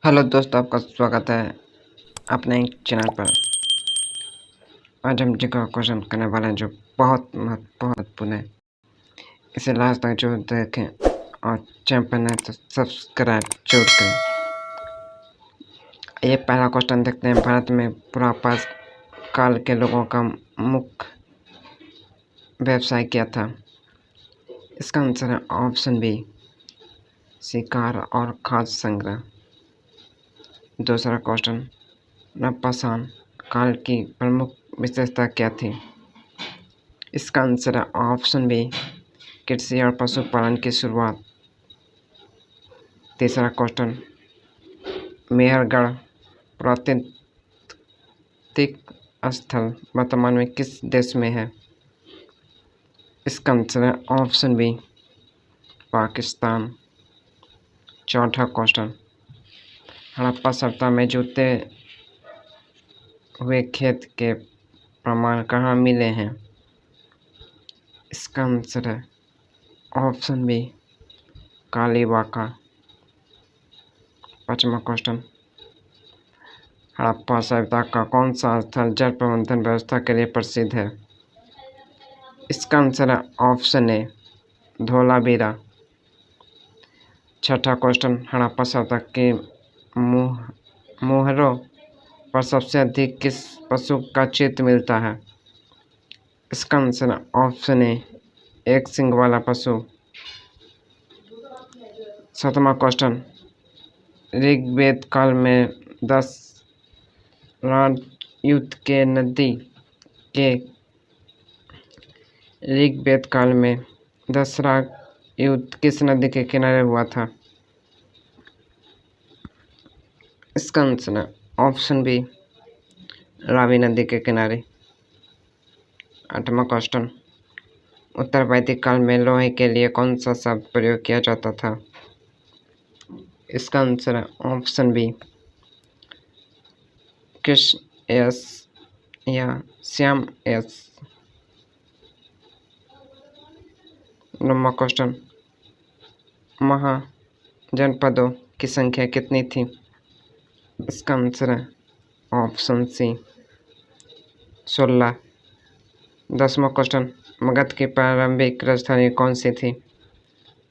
Hello दोस्तों, आपका स्वागत है अपने चैनल पर। आज हम जी का क्वेश्चन करने वाले हैं जो बहुत महत्वपूर्ण है। इसे लास्ट तक जरूर देखें और चैनल पर नए तो सब्सक्राइब जरूर करें। ये पहला क्वेश्चन देखते हैं। भारत में पुरातन काल के लोगों का मुख्य व्यवसाय क्या था? इसका आंसर है ऑप्शन बी, शिकार और खाद्य संग्रह। दूसरा क्वेश्चन, नवपाषाण काल की प्रमुख विशेषता क्या थी? इसका आंसर है ऑप्शन बी, कृषि और पशुपालन की शुरुआत। तीसरा क्वेश्चन, मेहरगढ़ पुरातात्विक स्थल वर्तमान में किस देश में है? इसका आंसर है ऑप्शन बी, पाकिस्तान। चौथा क्वेश्चन, हड़प्पा सभ्यता में जूते हुए खेत के प्रमाण कहाँ मिले हैं? इसका आंसर है ऑप्शन बी, कालीबाका। पांचवा क्वेश्चन, हड़प्पा सभ्यता का कौन सा स्थल जल प्रबंधन व्यवस्था के लिए प्रसिद्ध है? इसका आंसर है ऑप्शन ए, धोलावीरा। छठा क्वेश्चन, हड़प्पा सभ्यता के मुहरों पर सबसे अधिक किस पशु का चित्र मिलता है? इसका आंसर है ऑप्शन ए, एक सींग वाला पशु। सातवां क्वेश्चन, ऋग्वेद काल में 10 युद्ध के नदी के ऋग्वेद काल में दशरथ युद्ध किस नदी के किनारे हुआ था? इसका आंसर है ऑप्शन बी, रावी नदी के किनारे। आठवां क्वेश्चन, उत्तर वैदिक काल में लोहे के लिए कौन सा शब्द प्रयोग किया जाता था? इसका आंसर है ऑप्शन बी, कृष्ण एस या श्याम एस। नौवां क्वेश्चन, महाजनपदों की संख्या कितनी थी? इसका आंसर है ऑप्शन सी, 16। 10वां क्वेश्चन, मगध की प्रारंभिक राजधानी कौन सी थी?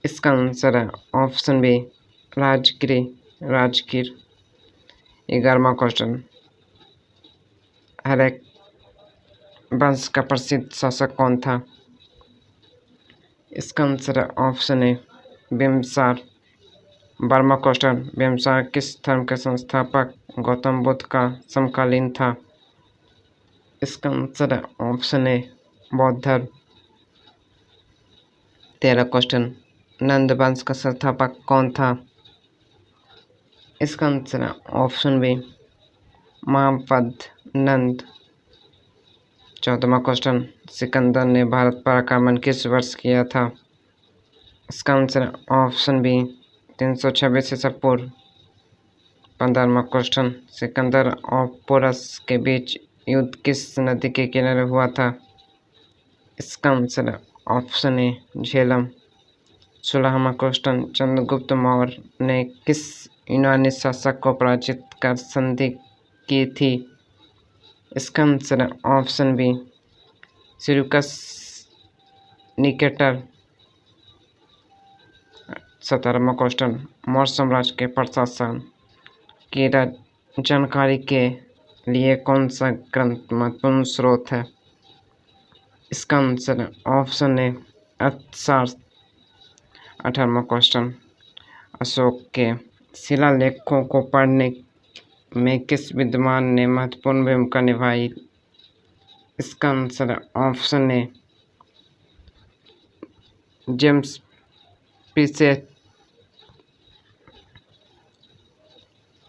इसका आंसर है ऑप्शन बी, राजगीर। 11वां क्वेश्चन, हर्यक वंश का प्रसिद्ध शासक कौन था? इसका आंसर है ऑप्शन ए, बिम्बिसार। 12वां क्वेश्चन, बिम्बिसार किस धर्म के संस्थापक गौतम बुद्ध का समकालीन था? इसका आंसर है ऑप्शन ए, बौद्ध धर्म। 13वां क्वेश्चन, नंद वंश का संस्थापक कौन था? इसका आंसर है ऑप्शन बी, महापद्म नंद। 14वां क्वेश्चन, सिकंदर ने भारत पर आक्रमण किस वर्ष किया था? इसका आंसर है ऑप्शन बी, 326 ईसा पूर्व। 15वां क्वेश्चन, सिकंदर और पोरस के बीच युद्ध किस नदी के किनारे हुआ था? इसका आंसर है ऑप्शन ए, झेलम। 16वां क्वेश्चन, चंद्रगुप्त मौर्य ने किस यूनानी शासक को पराजित कर संधि की थी? इसका आंसर है ऑप्शन बी, सिल्यूकस निकेटर। 17वां क्वेश्चन, मौर्य साम्राज्य के प्रशासन की जानकारी के लिए कौन सा ग्रंथ महत्वपूर्ण स्रोत है? इसका आंसर है ऑप्शन ए, अर्थशास्त्र। 18वां क्वेश्चन, अशोक के शिलालेखों को पढ़ने में किस विद्वान ने महत्वपूर्ण भूमिका निभाई? इसका आंसर है ऑप्शन ए, जेम्स पीसेट।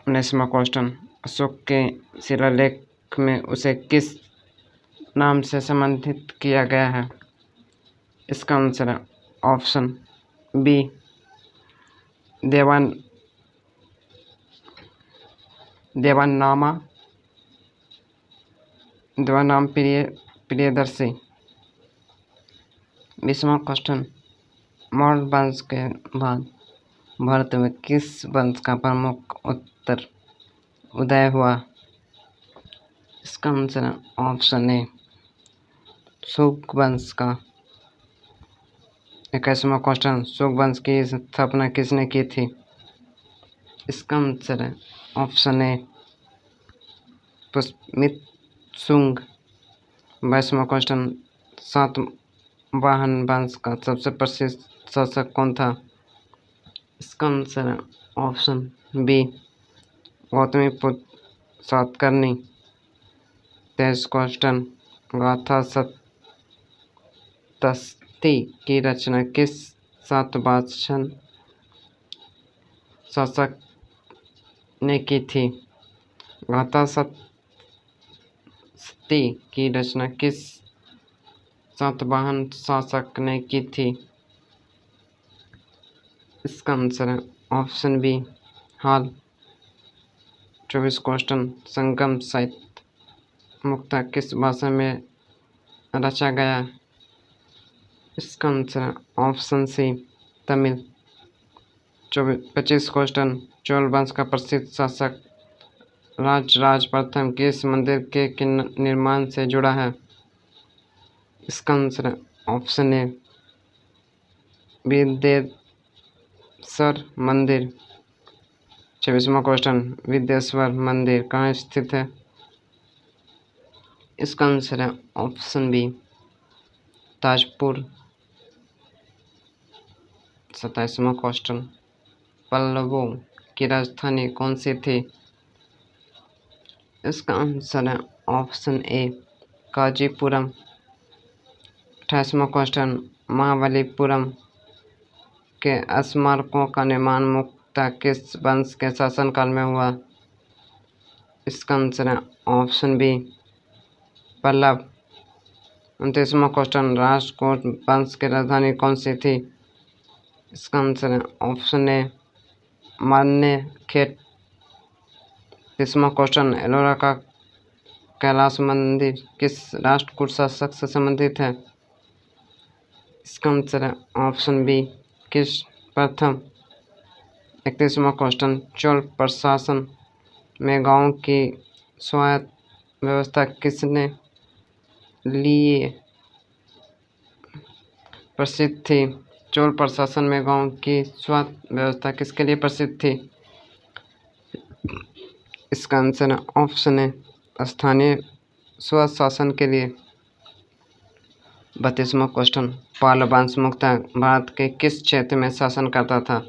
19वां क्वेश्चन, अशोक के शिलालेख में उसे किस नाम से संबोधित किया गया है? इसका आंसर है ऑप्शन बी, देवानाम प्रियदर्शी। 20वां क्वेश्चन, मौर्य वंश के बाद भारत में किस वंश का प्रमुख उत्तर उदय हुआ। इसका आंसर ऑप्शन ए शुंग वंश का। 21वां क्वेश्चन, शुंग वंश की स्थापना किसने की थी? इसका आंसर है ऑप्शन ए पुष्यमित्र शुंग। 22वां क्वेश्चन, सातवाहन वंश का सबसे प्रसिद्ध शासक कौन था? इसका आंसर है option B Gautamiputra Satakarni. 23 question, Gatha Saptashati की रचना किस सातवाहन शासक ने की थी? गाथा सप्तशती की रचना किस सातवाहन शासक ने की थी? इसका आंसर है ऑप्शन बी हाल। 24 क्वेश्चन, संगम साहित्य मुक्तक किस भाषा में रचा गया? इसका आंसर है option C Tamil. 25 question, Chola वंश का प्रसिद्ध शासक राजराज प्रथम किस मंदिर के निर्माण से जुड़ा है? इसका आंसर है ऑप्शन ए विदेश्वर मंदिर। 26वां क्वेश्चन, विदेश्वर मंदिर कहाँ स्थित है? इसका आंसर है ऑप्शन बी ताजपुर। 27वां क्वेश्चन, पल्लवों की राजधानी कौन सी थी? इसका आंसर है ऑप्शन ए कांचीपुरम। 28वां क्वेश्चन, महाबलीपुरम के स्मारकों का निर्माण मुख्यतः किस वंश के शासनकाल में हुआ? इसका आंसर है ऑप्शन बी पल्लव। 29वां क्वेश्चन, राष्ट्रकूट वंश की राजधानी कौन सी थी? इसका आंसर है ऑप्शन ए मन्यखेट। 30वां क्वेश्चन, एलोरा का कैलाश मंदिर किस राष्ट्रकूट शासक से संबंधित है? इसका आंसर है ऑप्शन बी किस प्रथम। 31वां क्वेश्चन, चोल प्रशासन में गांवों की स्वायत्त व्यवस्था किसने लिए प्रसिद्ध थी? चोल प्रशासन में गांवों की स्वायत्त व्यवस्था किसके लिए प्रसिद्ध थी? इसका आंसर है ऑप्शन ए स्थानीय स्वशासन के लिए। 32वां क्वेश्चन, पाल वंश मुख्यतः भारत के किस क्षेत्र में शासन करता था?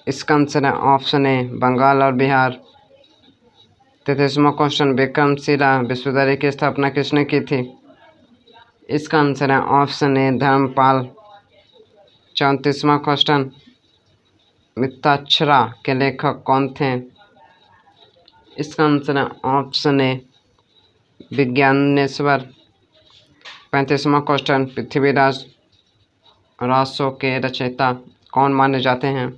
इसका आंसर है ऑप्शन ए बंगाल और बिहार। 33वां क्वेश्चन, विक्रमशिला विश्वविद्यालय की स्थापना किसने की थी? इसका आंसर है ऑप्शन ए धर्मपाल। 34वां क्वेश्चन, मिताक्षरा के लेखक कौन थे? इसका आंसर है ऑप्शन ए विज्ञानेश्वर। 35वां क्वेश्चन, पृथ्वीराज रासो के रचयिता कौन माने जाते हैं?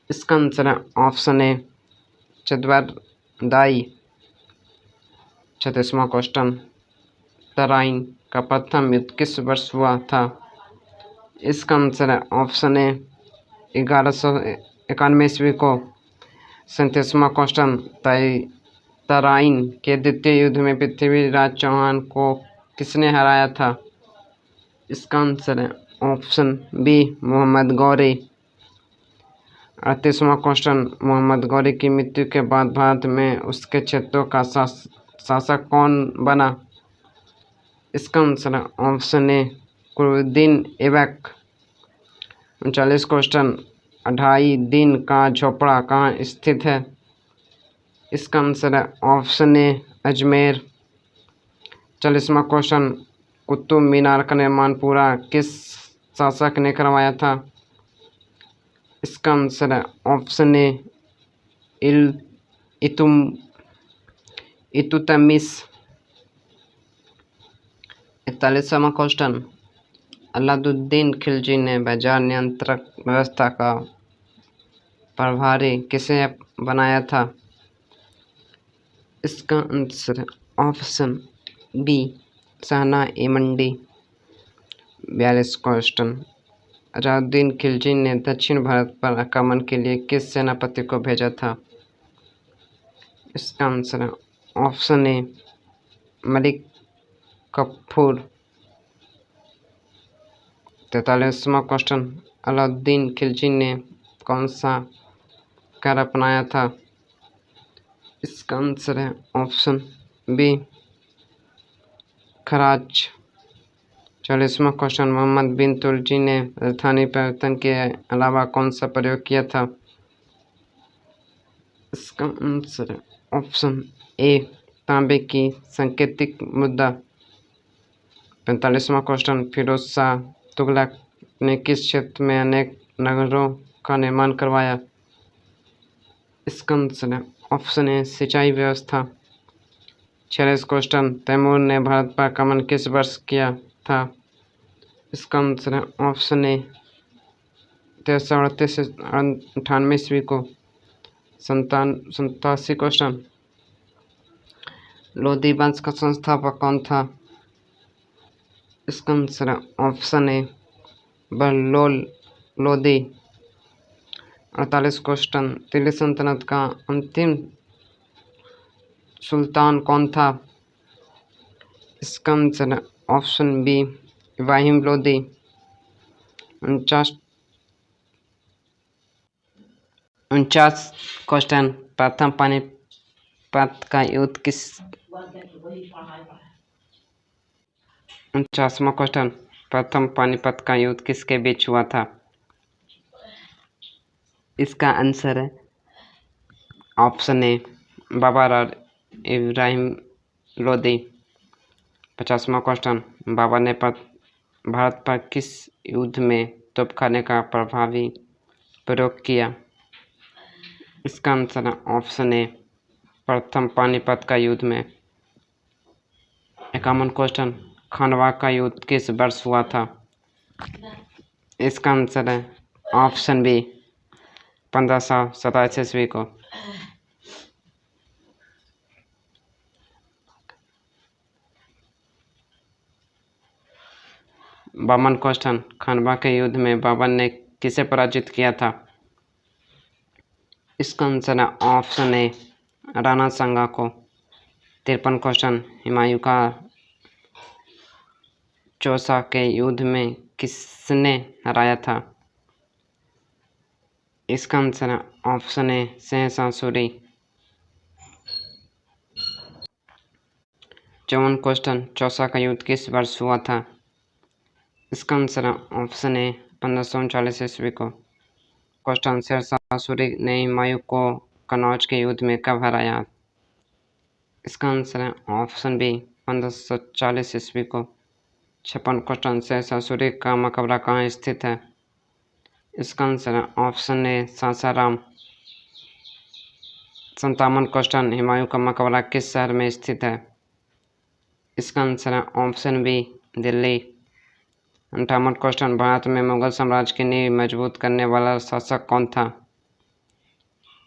इसका आंसर है ऑप्शन ए चतुरदाई। 36वां क्वेश्चन, तराइन का प्रथम युद्ध किस वर्ष हुआ था? इसका आंसर है ऑप्शन ए 1191 ईस्वी को। 37वां क्वेश्चन, तराइन के द्वितीय युद्ध में पृथ्वीराज चौहान को किसने हराया था? इसका आंसर है ऑप्शन बी मोहम्मद गौरी। 38वां क्वेश्चन, मोहम्मद गौरी की मृत्यु के बाद भारत में उसके क्षेत्रों का शासक कौन बना? इसका आंसर है option A Qutbuddin Aibak. 39 question, 2.5 दिन का झोपड़ा कहाँ स्थित है? इसका आंसर है ऑप्शन ए अजमेर। 40वां क्वेश्चन, कुतुब मीनार का निर्माण पूरा किस शासक ने करवाया था? इसका आंसर है ऑप्शन ए इल्तुतमिश। 41वां क्वेश्चन, अलाउद्दीन खिलजी ने बाजार नियंत्रक व्यवस्था का प्रभारी किसे बनाया था? इसका आंसर है ऑप्शन बी शाहजहां मंडी। 42 क्वेश्चन, अलाउद्दीन खिलजी ने दक्षिण भारत पर आक्रमण के लिए किस सेनापति को भेजा था? इसका आंसर है ऑप्शन ए मलिक कफूर। 43वां क्वेश्चन, अलाउद्दीन खिलजी ने कौन सा कर अपनाया था? इसका आंसर है ऑप्शन बी खराज। 40वां क्वेश्चन, मोहम्मद बिन तुलजी ने राजधानी परिवर्तन के अलावा कौन सा प्रयोग किया था? इसका आंसर है ऑप्शन ए तांबे की सांकेतिक मुद्रा। 45वां क्वेश्चन, फिरोज शाह तुगलक ने किस क्षेत्र में अनेक नगरों का निर्माण करवाया? इसका आंसर है ऑप्शन ए सिंचाई व्यवस्था। 46 क्वेश्चन, तैमूर ने भारत पर आक्रमण किस वर्ष किया था? इसका आंसर है ऑप्शन ए 1338 से 98 ईस्वी को। 87 क्वेश्चन, लोधी वंश का संस्थापक कौन था? इसका आंसर है option A Bahlol Lodi. 48 question, Delhi सल्तनत का अंतिम सुल्तान कौन था? इसका आंसर है option B Ibrahim Lodi. 49 question, प्रथम पानीपत का युद्ध किस 49वां क्वेश्चन, प्रथम पानीपत का युद्ध किसके बीच हुआ था? इसका आंसर है ऑप्शन ए बाबर और इब्राहिम लोधी। 50वां क्वेश्चन, बाबर ने भारत पर किस युद्ध में तोपखाने का प्रभावी प्रयोग किया? इसका आंसर है ऑप्शन ए प्रथम पानीपत का युद्ध में। 51 क्वेश्चन, खानवा का युद्ध किस वर्ष हुआ था? इसका आंसर है ऑप्शन बी 1527 ईस्वी को। 52 क्वेश्चन, खानवा के युद्ध में बाबर ने किसे पराजित किया था? इसका आंसर है ऑप्शन ए राणा सांगा को। 53 क्वेश्चन, हुमायूं का चौसा के युद्ध में किसने हराया था? इसका आंसर है ऑप्शन ए शहंशाह सूरी। 54 क्वेश्चन, चौसा का युद्ध किस वर्ष हुआ था? इसका आंसर है ऑप्शन ए 1539 ईस्वी को। क्वेश्चन, शहंशाह सूरी ने हुमायूं को कन्नौज के युद्ध में कब हराया? इसका आंसर है ऑप्शन बी 1540 ईस्वी को। 56 क्वेश्चन, शहंशाह सूरी का मकबरा कहाँ स्थित है? इसका आंसर है ऑप्शन ए सासाराम। 57 क्वेश्चन, हुमायूं का मकबरा किस शहर में स्थित है? इसका आंसर है ऑप्शन बी दिल्ली। 58 क्वेश्चन, भारत में मुगल साम्राज्य की नींव मजबूत करने वाला शासक कौन था?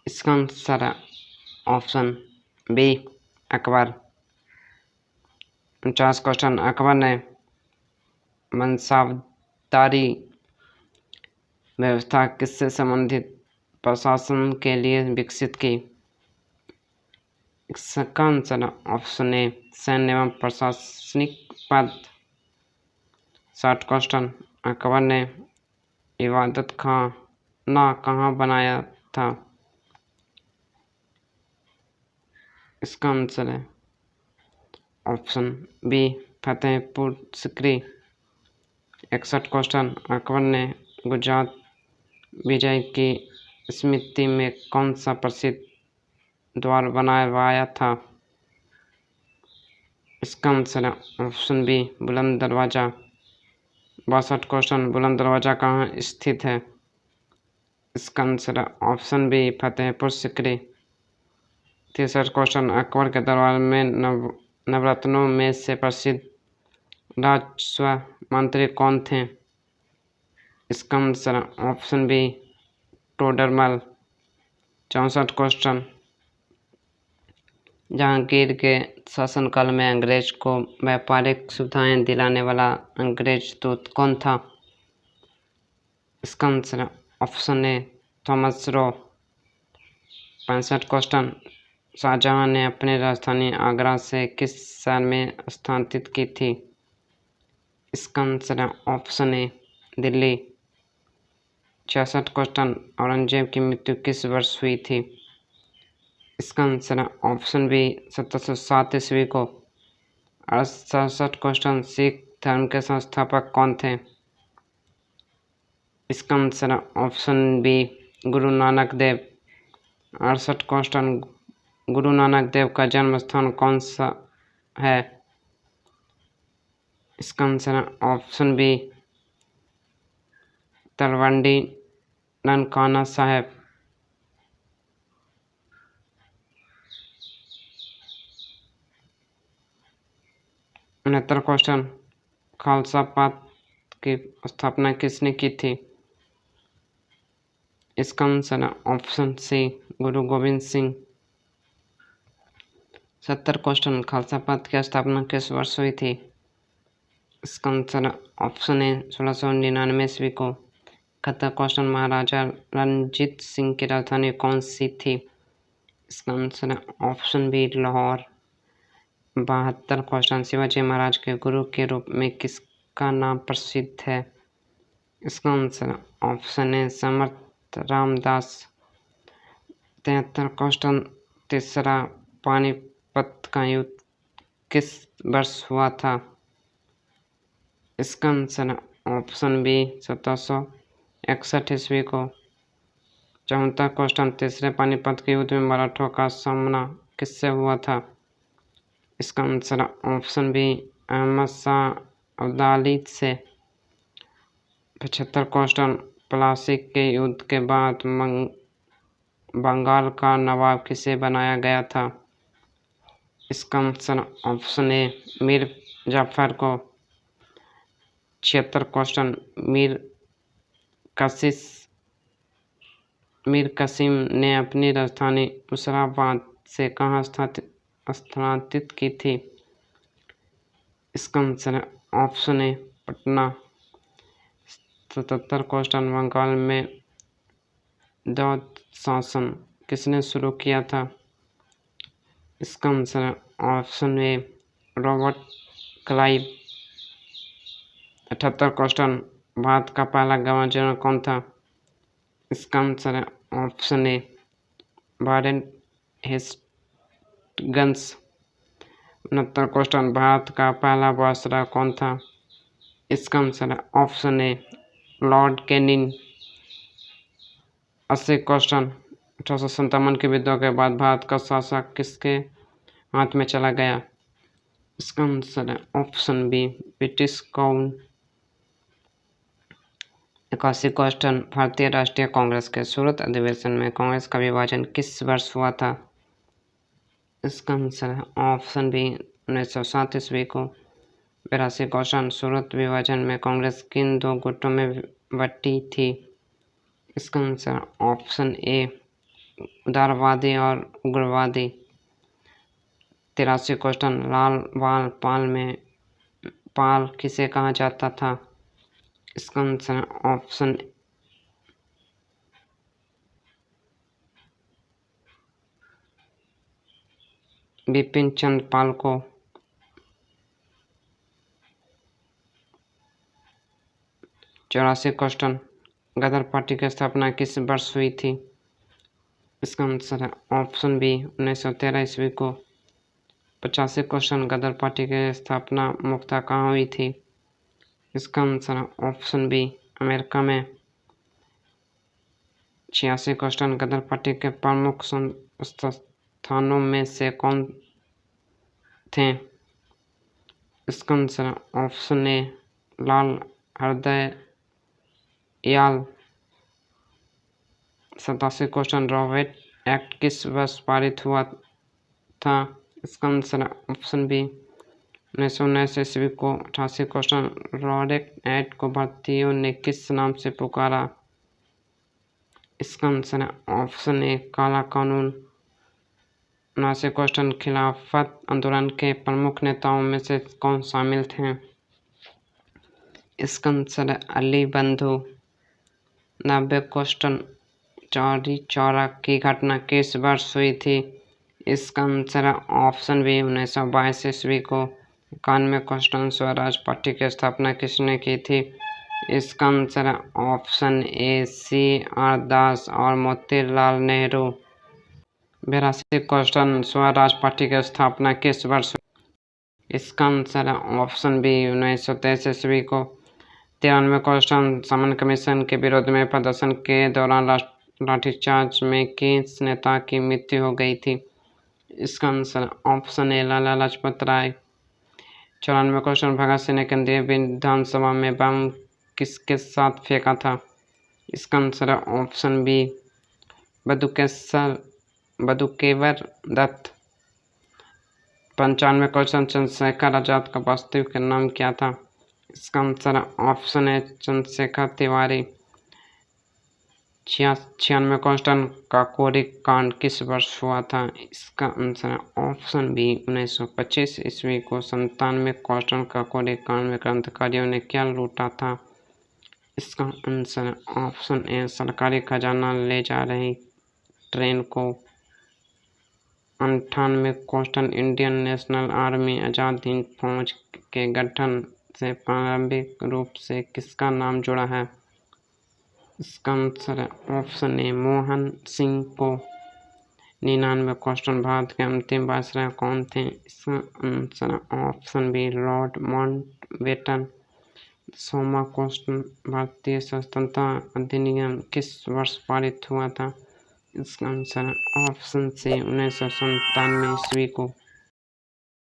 इसका आंसर है option B Akbar. 49 question, Akbar ने मंसाबदारी व्यवस्था किससे संबंधित प्रशासन के लिए विकसित की? इसका आंसर है ऑप्शन ए सैन्य एवं प्रशासनिक पद। 60 क्वेश्चन, अकबर ने इबादत खाना कहाँ बनाया था? इसका आंसर है option B Fatehpur Sikri. 61 question, Akbar ने गुजरात विजय की स्मृति में कौन सा प्रसिद्ध द्वार बनवाया था? इसका आंसर है ऑप्शन बी बुलंद दरवाजा। 62 क्वेश्चन, बुलंद दरवाजा कहाँ स्थित है? इसका आंसर है option B Fatehpur Sikri. 63 question, Akbar के दरबार में नवरत्नों में से प्रसिद्ध राजस्व मंत्री कौन थे? इसका आंसर है option B Todarmal. 64 question, Jahangir के शासनकाल में अंग्रेज को व्यापारिक सुविधाएं दिलाने वाला अंग्रेज दूत कौन था? इसका आंसर है option A Thomas Roe. 65 question, Shahjahan ने अपनी राजधानी आगरा से किस शहर में स्थानांतरित की थी? इसका आंसर है ऑप्शन ए दिल्ली। 66 क्वेश्चन, औरंगजेब की मृत्यु किस वर्ष हुई थी? इसका आंसर है ऑप्शन बी 1707 ईस्वी को। 67 क्वेश्चन, सिख धर्म के संस्थापक कौन थे? इसका आंसर है option B Guru Nanak Dev. 68 question, Guru Nanak Dev का जन्म स्थान कौन सा है? इसका आंसर है option B Talwandi Nankana Sahib. 69 question, Khalsa पंथ की स्थापना किसने की थी? इसका आंसर है ऑप्शन सी गुरु गोविंद सिंह। 70 क्वेश्चन, खालसा पंथ की स्थापना किस वर्ष हुई थी? इसका आंसर है ऑप्शन ए 1699 ईस्वी को। 71 क्वेश्चन, महाराजा रणजीत सिंह की राजधानी कौन सी थी? इसका आंसर है option B Lahore. 72 question, Shivaji Maharaj के गुरु के रूप में किसका नाम प्रसिद्ध है? इसका आंसर है ऑप्शन ए समर्थ रामदास। 73 क्वेश्चन, तीसरा पानीपत का युद्ध किस वर्ष हुआ था? इसका आंसर है ऑप्शन बी 1761 ईस्वी को। 74 क्वेश्चन, तीसरे पानीपत के युद्ध में मराठों का सामना किससे हुआ था? इसका आंसर है ऑप्शन बी अहमद शाह अब्दाली से। 75 क्वेश्चन, प्लासी के युद्ध के बाद बंगाल का नवाब किसे बनाया गया था? इसका answer option A Mir Jafar को। 76 क्वेश्चन, मीर कासिम ने अपनी राजधानी मुसराबाद से कहाँ स्थानांतरित की थी? इसका आंसर है option A Patna. 77 question, Bengal में द्वैध शासन किसने शुरू किया था? इसका आंसर है ऑप्शन ए रॉबर्ट क्लाइव। 78 क्वेश्चन, भारत का पहला गवर्नर जनरल कौन था? इसका आंसर है ऑप्शन ए वारेन हेस्टिंग्स। 69 क्वेश्चन, भारत का पहला वायसराय कौन था? इसका आंसर है ऑप्शन ए लॉर्ड कैनिंग। 80 क्वेश्चन, 1857 के विद्रोह के बाद भारत का शासक किसके हाथ में चला गया? इसका आंसर है option B British crown. 81 question, भारतीय राष्ट्रीय कांग्रेस के सूरत अधिवेशन में कांग्रेस का विभाजन किस वर्ष हुआ था? इसका आंसर है ऑप्शन बी 1907 ईस्वी को। 82 क्वेश्चन, सूरत विभाजन में कांग्रेस किन दो गुटों में बटी थी? इसका आंसर ऑप्शन ए उदारवादी और उग्रवादी। 83 क्वेश्चन, लाल बाल पाल में पाल किसे कहा जाता था? इसका आंसर ऑप्शन बिपिन चंद्र पाल को। 84 क्वेश्चन, गदर पार्टी की स्थापना किस वर्ष हुई थी? इसका आंसर है ऑप्शन बी 1913 ईस्वी को। 85 क्वेश्चन, गदर पार्टी की स्थापना मुख्यतः कहाँ हुई थी? इसका आंसर है ऑप्शन बी अमेरिका में। 86 क्वेश्चन, गदर पार्टी के प्रमुख संस्थानों में से कौन थे? इसका आंसर है ऑप्शन ए लाल हरदयाल। 87 क्वेश्चन, रॉबर्ट एक्ट किस वर्ष पारित हुआ था? इसका आंसर है ऑप्शन बी 1919 ईस्वी को। 88 क्वेश्चन, रॉबर्ट एक्ट को भारतीयों ने किस नाम से पुकारा? इसका आंसर है ऑप्शन ए काला कानून। 79 क्वेश्चन, खिलाफत आंदोलन के प्रमुख नेताओं में से कौन शामिल थे? इसका आंसर है अली बंधु। 90 क्वेश्चन। चौरी चौरा की घटना किस वर्ष हुई थी? इसका आंसर है ऑप्शन बी 1922 ईस्वी को। 91 क्वेश्चन। स्वराज पार्टी की स्थापना किसने की थी? इसका आंसर है ऑप्शन ए C.R. दास और मोतीलाल नेहरू। 82 क्वेश्चन। स्वराज पार्टी की स्थापना किस वर्ष? इसका आंसर है ऑप्शन बी 1923 ईस्वी को। 93 क्वेश्चन। सामान्य कमीशन के विरोध में प्रदर्शन के दौरान लाठीचार्ज में किस नेता की मृत्यु हो गई थी? इसका answer option A Lala Lajpat Rai. 94 question. Bhagat Singh ने केंद्रीय विधानसभा में बम किसके साथ फेंका था? इसका आंसर है option B Batukeshwar Dutt. 95 question. Chandrashekhar Azad का वास्तविक नाम क्या था? इसका आंसर है option A Chandrashekhar Tiwari. 96 question. Kakori कांड किस वर्ष हुआ था? इसका आंसर है ऑप्शन बी 1925 ईस्वी को। 97 क्वेश्चन। काकोरी कांड में क्रांतिकारियों ने क्या लूटा था? इसका आंसर है ऑप्शन ए सरकारी खजाना ले जा रही ट्रेन को। 98 question. Indian national army Azad Hind फौज के गठन से प्रारंभिक रूप से किसका नाम जुड़ा है? इसका आंसर है ऑप्शन ए मोहन सिंह को। 99 क्वेश्चन। भारत के अंतिम वायसराय कौन थे? इसका आंसर है ऑप्शन बी लॉर्ड माउंटबेटन। 100वां क्वेश्चन। भारतीय स्वतंत्रता अधिनियम किस वर्ष पारित हुआ था? इसका आंसर है ऑप्शन सी 1997 ईस्वी को।